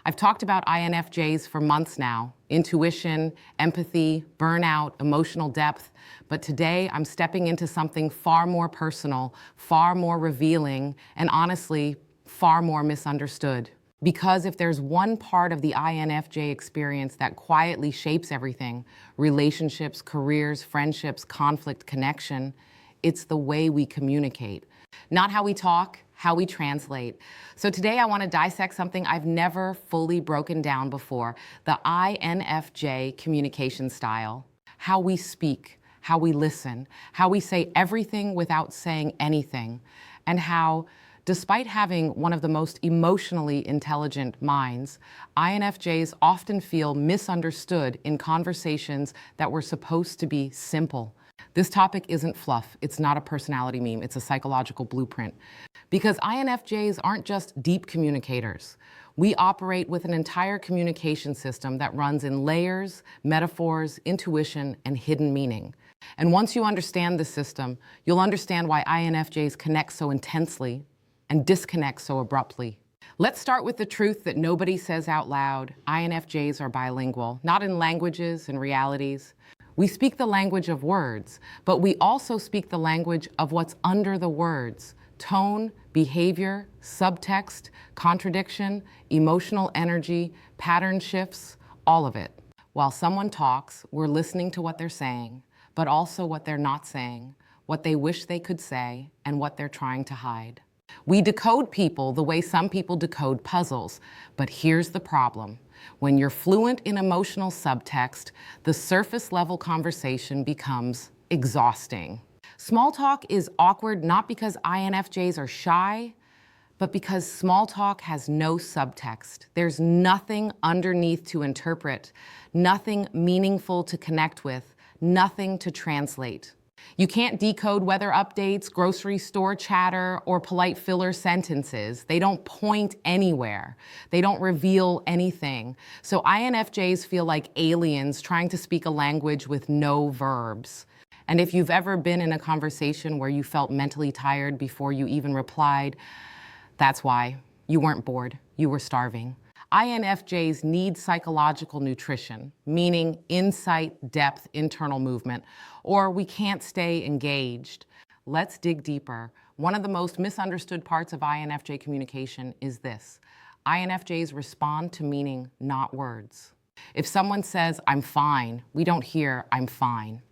I've talked about INFJs for months now: intuition, empathy, burnout, emotional depth. But today I'm stepping into something far more personal, far more revealing, and honestly, far more misunderstood. Because if there's one part of the INFJ experience that quietly shapes everything, relationships, careers, friendships, conflict, connection, it's the way we communicate. Not how we talk, how we translate. So today I want to dissect something I've never fully broken down before: the INFJ communication style. How we speak, how we listen, how we say everything without saying anything, and how, despite having one of the most emotionally intelligent minds, INFJs often feel misunderstood in conversations that were supposed to be simple. This topic isn't fluff. It's not a personality meme. It's a psychological blueprint. Because INFJs aren't just deep communicators. We operate with an entire communication system that runs in layers, metaphors, intuition, and hidden meaning. And once you understand this system, you'll understand why INFJs connect so intensely and disconnect so abruptly. Let's start with the truth that nobody says out loud. INFJs are bilingual, not in languages and realities. We speak the language of words, but we also speak the language of what's under the words: tone, behavior, subtext, contradiction, emotional energy, pattern shifts, all of it. While someone talks, we're listening to what they're saying, but also what they're not saying, what they wish they could say, and what they're trying to hide. We decode people the way some people decode puzzles, but here's the problem. When you're fluent in emotional subtext, the surface level conversation becomes exhausting. Small talk is awkward not because INFJs are shy, but because small talk has no subtext. There's nothing underneath to interpret, nothing meaningful to connect with, nothing to translate. You can't decode weather updates, grocery store chatter, or polite filler sentences. They don't point anywhere. They don't reveal anything. So INFJs feel like aliens trying to speak a language with no verbs. And if you've ever been in a conversation where you felt mentally tired before you even replied, that's why. You weren't bored. You were starving. INFJs need psychological nutrition, meaning insight, depth, internal movement, or we can't stay engaged. Let's dig deeper. One of the most misunderstood parts of INFJ communication is this: INFJs respond to meaning, not words. If someone says, "I'm fine," we don't hear, "I'm fine."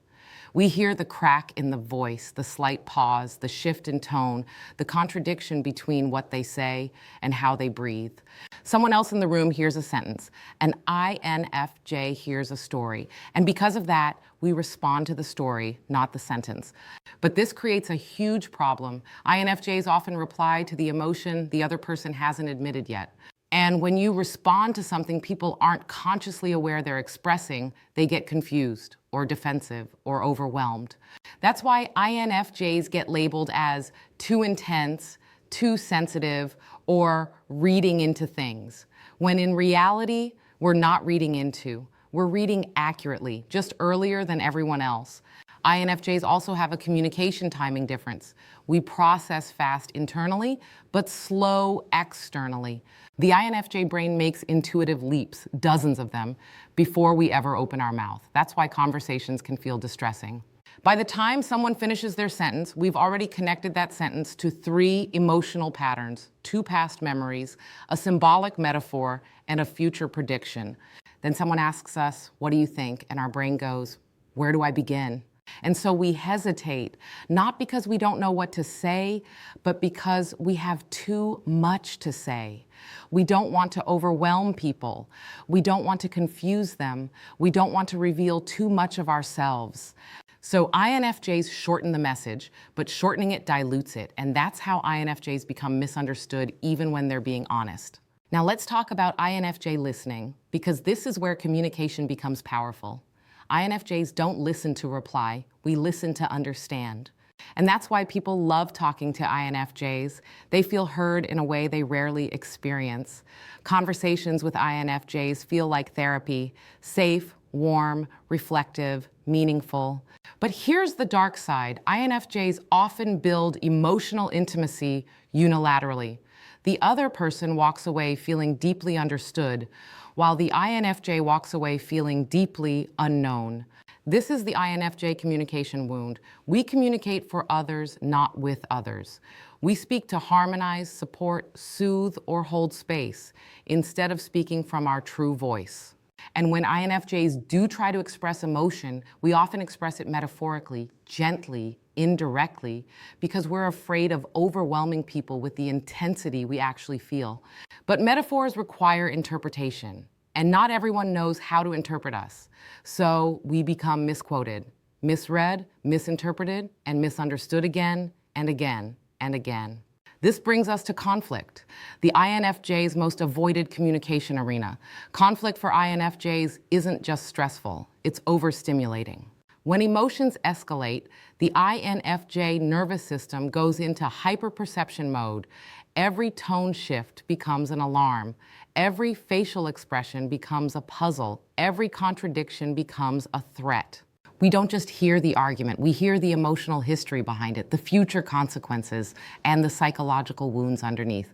We hear the crack in the voice, the slight pause, the shift in tone, the contradiction between what they say and how they breathe. Someone else in the room hears a sentence. An INFJ hears a story. And because of that, we respond to the story, not the sentence. But this creates a huge problem. INFJs often reply to the emotion the other person hasn't admitted yet. And when you respond to something people aren't consciously aware they're expressing, they get confused or defensive or overwhelmed. That's why INFJs get labeled as too intense, too sensitive, or reading into things, when in reality, we're not reading into. We're reading accurately, just earlier than everyone else. INFJs also have a communication timing difference. We process fast internally, but slow externally. The INFJ brain makes intuitive leaps, dozens of them, before we ever open our mouth. That's why conversations can feel distressing. By the time someone finishes their sentence, we've already connected that sentence to 3 emotional patterns, 2 past memories, a symbolic metaphor, and a future prediction. Then someone asks us, "What do you think?" And our brain goes, "Where do I begin?" And so we hesitate, not because we don't know what to say, but because we have too much to say. We don't want to overwhelm people. We don't want to confuse them. We don't want to reveal too much of ourselves. So INFJs shorten the message, but shortening it dilutes it. And that's how INFJs become misunderstood even when they're being honest. Now let's talk about INFJ listening, because this is where communication becomes powerful. INFJs don't listen to reply, we listen to understand. And that's why people love talking to INFJs. They feel heard in a way they rarely experience. Conversations with INFJs feel like therapy: safe, warm, reflective, meaningful. But here's the dark side. INFJs often build emotional intimacy unilaterally. The other person walks away feeling deeply understood, while the INFJ walks away feeling deeply unknown. This is the INFJ communication wound. We communicate for others, not with others. We speak to harmonize, support, soothe, or hold space, instead of speaking from our true voice. And when INFJs do try to express emotion, we often express it metaphorically, gently, indirectly, because we're afraid of overwhelming people with the intensity we actually feel. But metaphors require interpretation, and not everyone knows how to interpret us. So we become misquoted, misread, misinterpreted, and misunderstood again and again and again. This brings us to conflict, the INFJ's most avoided communication arena. Conflict for INFJs isn't just stressful, it's overstimulating. When emotions escalate, the INFJ nervous system goes into hyperperception mode. Every tone shift becomes an alarm. Every facial expression becomes a puzzle. Every contradiction becomes a threat. We don't just hear the argument, we hear the emotional history behind it, the future consequences, and the psychological wounds underneath.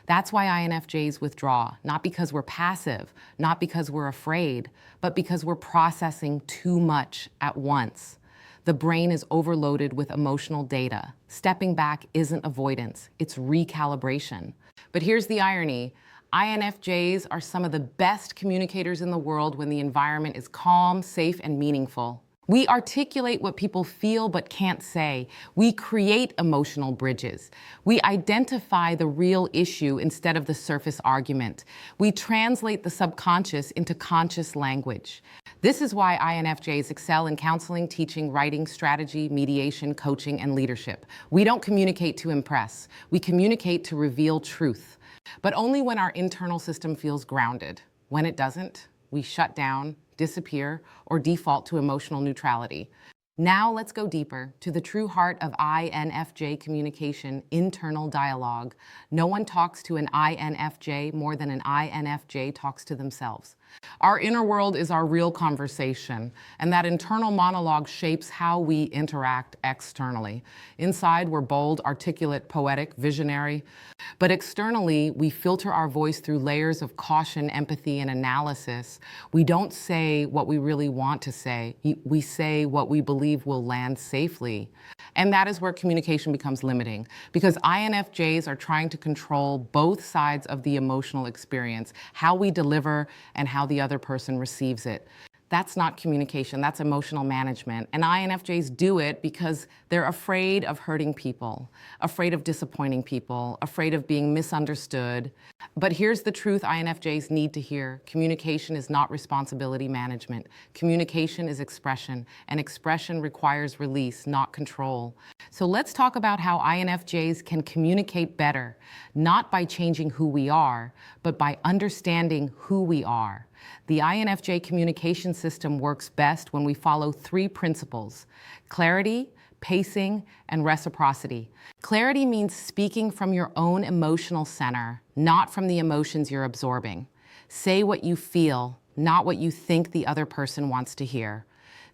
That's why INFJs withdraw, not because we're passive, not because we're afraid, but because we're processing too much at once. The brain is overloaded with emotional data. Stepping back isn't avoidance, it's recalibration. But here's the irony. INFJs are some of the best communicators in the world when the environment is calm, safe, and meaningful. We articulate what people feel but can't say. We create emotional bridges. We identify the real issue instead of the surface argument. We translate the subconscious into conscious language. This is why INFJs excel in counseling, teaching, writing, strategy, mediation, coaching, and leadership. We don't communicate to impress. We communicate to reveal truth. But only when our internal system feels grounded. When it doesn't, we shut down, disappear, or default to emotional neutrality. Now let's go deeper to the true heart of INFJ communication, internal dialogue. No one talks to an INFJ more than an INFJ talks to themselves. Our inner world is our real conversation, and that internal monologue shapes how we interact externally. Inside, we're bold, articulate, poetic, visionary, but externally, we filter our voice through layers of caution, empathy, and analysis. We don't say what we really want to say. We say what we believe will land safely. And that is where communication becomes limiting, because INFJs are trying to control both sides of the emotional experience, how we deliver and how the other person receives it. That's not communication, that's emotional management. And INFJs do it because they're afraid of hurting people, afraid of disappointing people, afraid of being misunderstood. But here's the truth INFJs need to hear. Communication is not responsibility management. Communication is expression, and expression requires release, not control. So let's talk about how INFJs can communicate better, not by changing who we are, but by understanding who we are. The INFJ communication system works best when we follow 3 principles: clarity, pacing, and reciprocity. Clarity means speaking from your own emotional center, not from the emotions you're absorbing. Say what you feel, not what you think the other person wants to hear.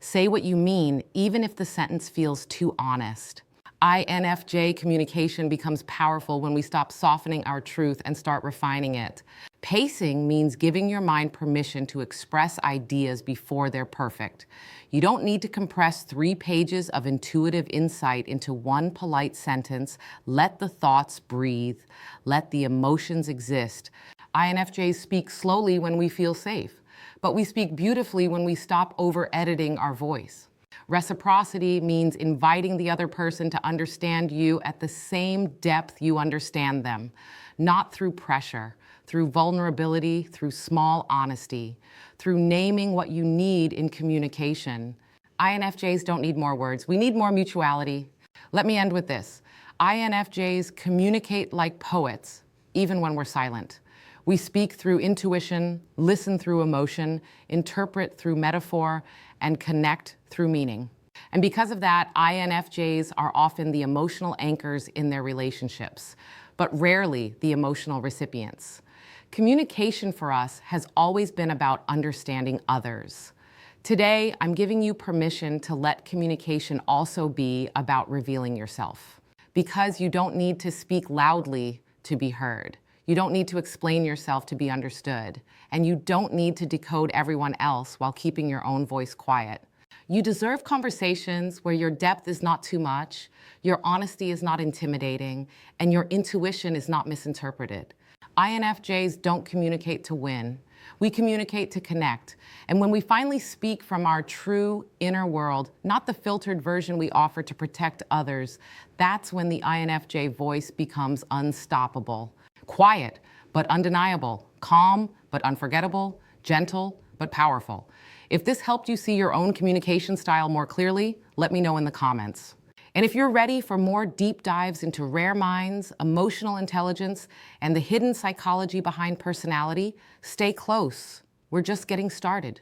Say what you mean, even if the sentence feels too honest. INFJ communication becomes powerful when we stop softening our truth and start refining it. Pacing means giving your mind permission to express ideas before they're perfect. You don't need to compress 3 pages of intuitive insight into 1 polite sentence. Let the thoughts breathe. Let the emotions exist. INFJs speak slowly when we feel safe, but we speak beautifully when we stop over-editing our voice. Reciprocity means inviting the other person to understand you at the same depth you understand them, not through pressure, through vulnerability, through small honesty, through naming what you need in communication. INFJs don't need more words. We need more mutuality. Let me end with this. INFJs communicate like poets, even when we're silent. We speak through intuition, listen through emotion, interpret through metaphor, and connect through meaning. And because of that, INFJs are often the emotional anchors in their relationships, but rarely the emotional recipients. Communication for us has always been about understanding others. Today, I'm giving you permission to let communication also be about revealing yourself, because you don't need to speak loudly to be heard. You don't need to explain yourself to be understood. And you don't need to decode everyone else while keeping your own voice quiet. You deserve conversations where your depth is not too much, your honesty is not intimidating, and your intuition is not misinterpreted. INFJs don't communicate to win. We communicate to connect. And when we finally speak from our true inner world, not the filtered version we offer to protect others, that's when the INFJ voice becomes unstoppable. Quiet, but undeniable. Calm, but unforgettable. Gentle, but powerful. If this helped you see your own communication style more clearly, let me know in the comments. And if you're ready for more deep dives into rare minds, emotional intelligence, and the hidden psychology behind personality, stay close. We're just getting started.